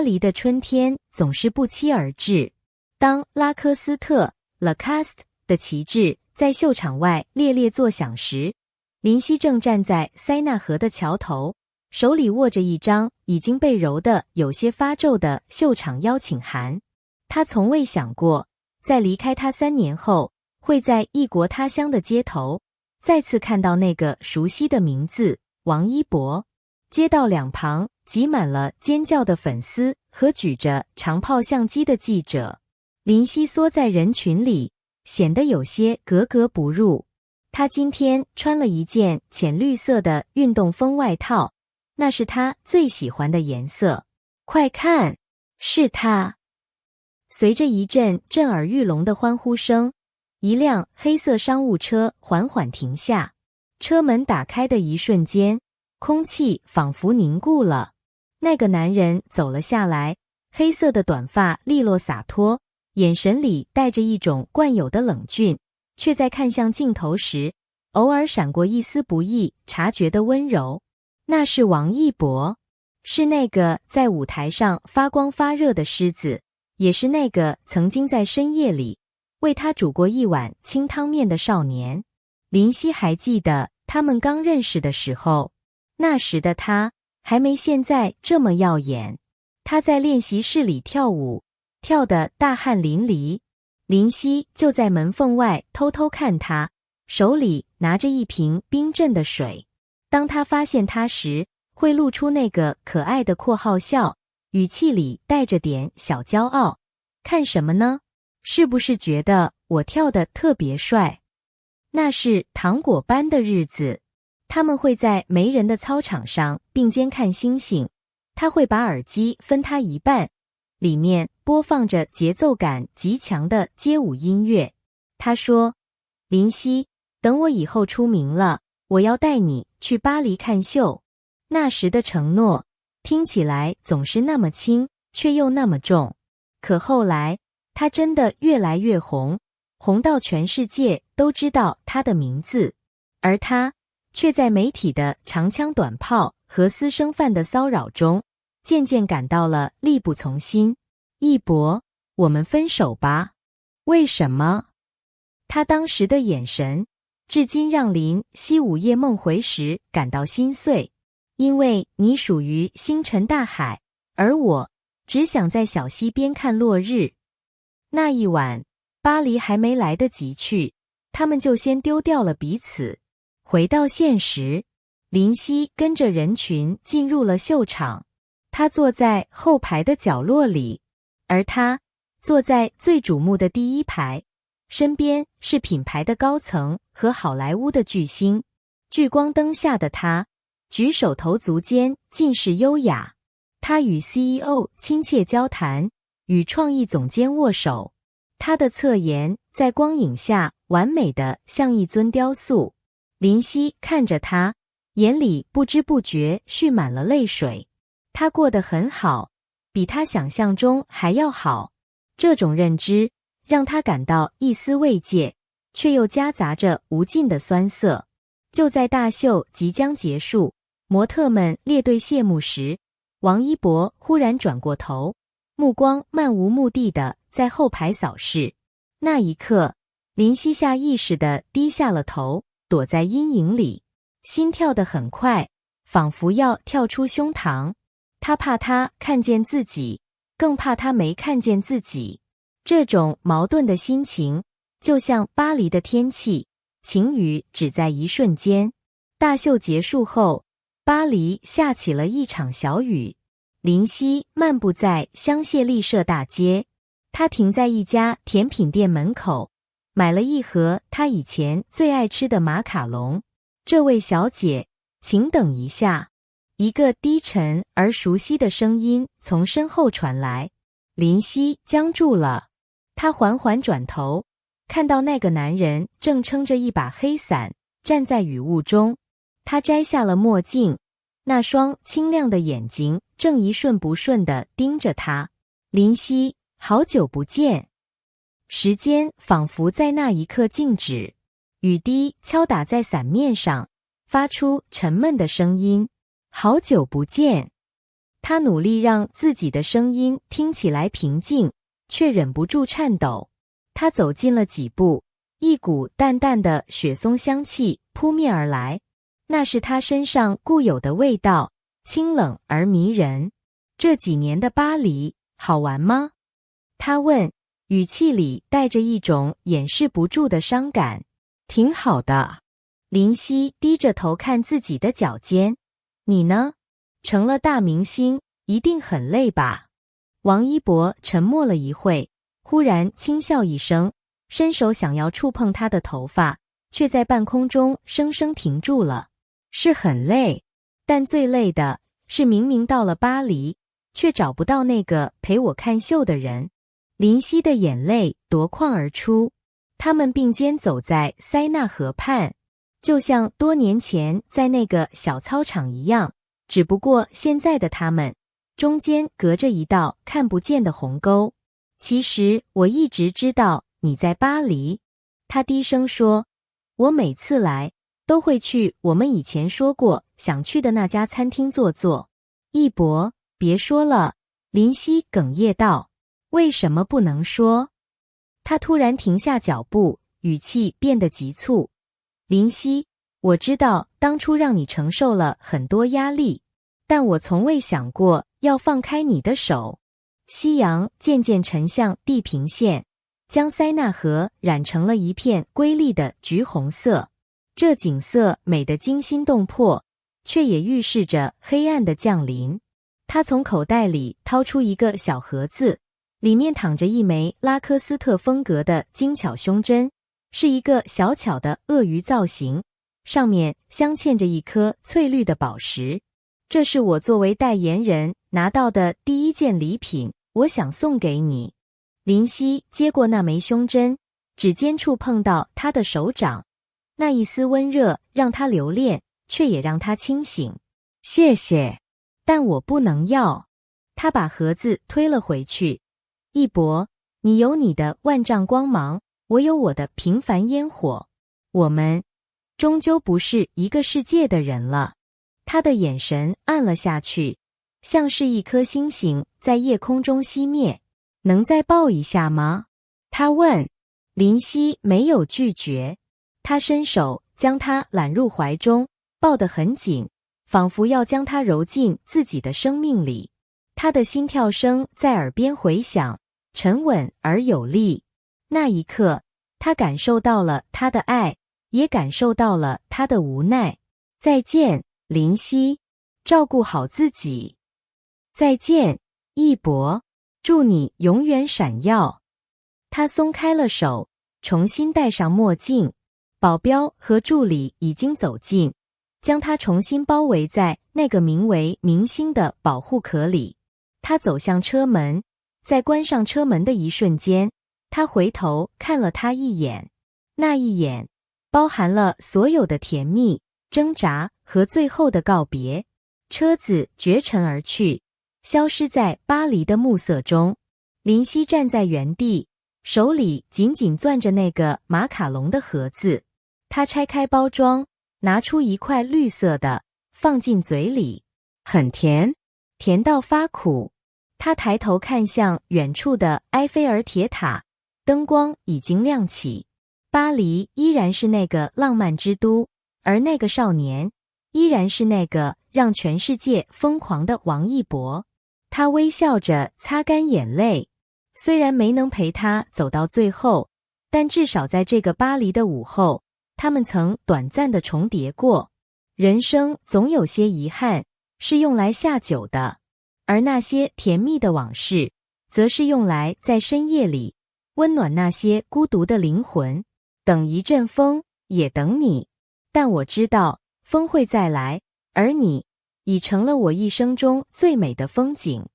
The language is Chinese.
黎的春天总是不期而至。当拉科斯特 Lacoste 的旗帜在秀场外猎猎作响时，林夕正站在塞纳河的桥头，手里握着一张已经被揉得有些发皱的秀场邀请函。他从未想过，在离开他3年后，会在异国他乡的街头再次看到那个熟悉的名字王一博。街道两旁挤满了尖叫的粉丝和举着长炮相机的记者。林夕缩在人群里，显得有些格格不入。他今天穿了一件浅绿色的运动风外套，那是他最喜欢的颜色。快看，是他！随着一阵震耳欲聋的欢呼声，一辆黑色商务车缓缓停下。车门打开的一瞬间，空气仿佛凝固了。那个男人走了下来，黑色的短发利落洒脱，眼神里带着一种惯有的冷峻，却在看向镜头时，偶尔闪过一丝不易察觉的温柔。那是王一博，是那个在舞台上发光发热的狮子，也是那个曾经在深夜里为他煮过一碗清汤面的少年。林夕还记得他们刚认识的时候，那时的他还没现在这么耀眼。他在练习室里跳舞，跳得大汗淋漓。林夕就在门缝外偷偷看他，手里拿着一瓶冰镇的水。当他发现他时，会露出那个可爱的括号笑，语气里带着点小骄傲。看什么呢？是不是觉得我跳得特别帅？那是糖果班的日子，他们会在没人的操场上并肩看星星。他会把耳机分他一半，里面播放着节奏感极强的街舞音乐。他说：林夕，等我以后出名了，我要带你去巴黎看秀。那时的承诺听起来总是那么轻，却又那么重。可后来他真的越来越红，红到全世界都知道他的名字，而他却在媒体的长枪短炮和私生饭的骚扰中，渐渐感到了力不从心。一博，我们分手吧。为什么？他当时的眼神至今让林夕午夜梦回时感到心碎。因为你属于星辰大海，而我只想在小溪边看落日。那一晚，巴黎还没来得及去，他们就先丢掉了彼此。回到现实，林夕跟着人群进入了秀场。他坐在后排的角落里，而他坐在最瞩目的第一排，身边是品牌的高层和好莱坞的巨星。聚光灯下的他举手投足间尽是优雅。他与 CEO 亲切交谈，与创意总监握手。他的侧颜在光影下完美的像一尊雕塑。林夕看着他，眼里不知不觉蓄满了泪水。他过得很好，比他想象中还要好。这种认知让他感到一丝慰藉，却又夹杂着无尽的酸涩。就在大秀即将结束，模特们列队谢幕时，王一博忽然转过头，目光漫无目的地在后排扫视。那一刻，林夕下意识地低下了头，躲在阴影里，心跳得很快，仿佛要跳出胸膛。他怕他看见自己，更怕他没看见自己。这种矛盾的心情，就像巴黎的天气，晴雨只在一瞬间。大秀结束后，巴黎下起了一场小雨。林夕漫步在香榭丽舍大街，他停在一家甜品店门口，买了一盒他以前最爱吃的马卡龙。这位小姐，请等一下。一个低沉而熟悉的声音从身后传来。林夕僵住了，他缓缓转头，看到那个男人正撑着一把黑伞站在雨雾中。他摘下了墨镜，那双清亮的眼睛正一瞬不瞬地盯着他。林夕，好久不见。时间仿佛在那一刻静止，雨滴敲打在伞面上，发出沉闷的声音。好久不见。他努力让自己的声音听起来平静，却忍不住颤抖。他走近了几步，一股淡淡的雪松香气扑面而来，那是他身上固有的味道，清冷而迷人。这几年的巴黎好玩吗？他问，语气里带着一种掩饰不住的伤感。挺好的。林夕低着头看自己的脚尖。你呢？成了大明星，一定很累吧？王一博沉默了一会，忽然轻笑一声，伸手想要触碰他的头发，却在半空中生生停住了。是很累，但最累的是明明到了巴黎，却找不到那个陪我看秀的人。林夕的眼泪夺眶而出，他们并肩走在塞纳河畔，就像多年前在那个小操场一样，只不过现在的他们中间隔着一道看不见的鸿沟。其实我一直知道你在巴黎，他低声说，我每次来都会去我们以前说过想去的那家餐厅坐坐。一博，别说了，林夕哽咽道。为什么不能说？他突然停下脚步，语气变得急促。林夕，我知道当初让你承受了很多压力，但我从未想过要放开你的手。夕阳渐渐沉向地平线，将塞纳河染成了一片瑰丽的橘红色。这景色美得惊心动魄，却也预示着黑暗的降临。他从口袋里掏出一个小盒子，里面躺着一枚拉科斯特风格的精巧胸针，是一个小巧的鳄鱼造型，上面镶嵌着一颗翠绿的宝石。这是我作为代言人拿到的第一件礼品，我想送给你。林夕接过那枚胸针，指尖触碰到他的手掌，那一丝温热让他留恋，却也让他清醒。谢谢，但我不能要。他把盒子推了回去。一博，你有你的万丈光芒，我有我的平凡烟火，我们终究不是一个世界的人了。他的眼神暗了下去，像是一颗星星在夜空中熄灭。能再抱一下吗？他问。林夕没有拒绝，他伸手将他揽入怀中，抱得很紧，仿佛要将他揉进自己的生命里。他的心跳声在耳边回响，沉稳而有力。那一刻，他感受到了他的爱，也感受到了他的无奈。再见，林夕，照顾好自己。再见，一博，祝你永远闪耀。他松开了手，重新戴上墨镜。保镖和助理已经走近，将他重新包围在那个名为明星的保护壳里。他走向车门，在关上车门的一瞬间，他回头看了他一眼。那一眼包含了所有的甜蜜、挣扎和最后的告别。车子绝尘而去，消失在巴黎的暮色中。林夕站在原地，手里紧紧攥着那个马卡龙的盒子。他拆开包装，拿出一块绿色的，放进嘴里。很甜，甜到发苦。他抬头看向远处的埃菲尔铁塔，灯光已经亮起。巴黎依然是那个浪漫之都，而那个少年依然是那个让全世界疯狂的王一博。他微笑着擦干眼泪，虽然没能陪他走到最后，但至少在这个巴黎的午后，他们曾短暂的重叠过。人生总有些遗憾是用来下酒的，而那些甜蜜的往事，则是用来在深夜里温暖那些孤独的灵魂。等一阵风，也等你。但我知道风会再来，而你已成了我一生中最美的风景。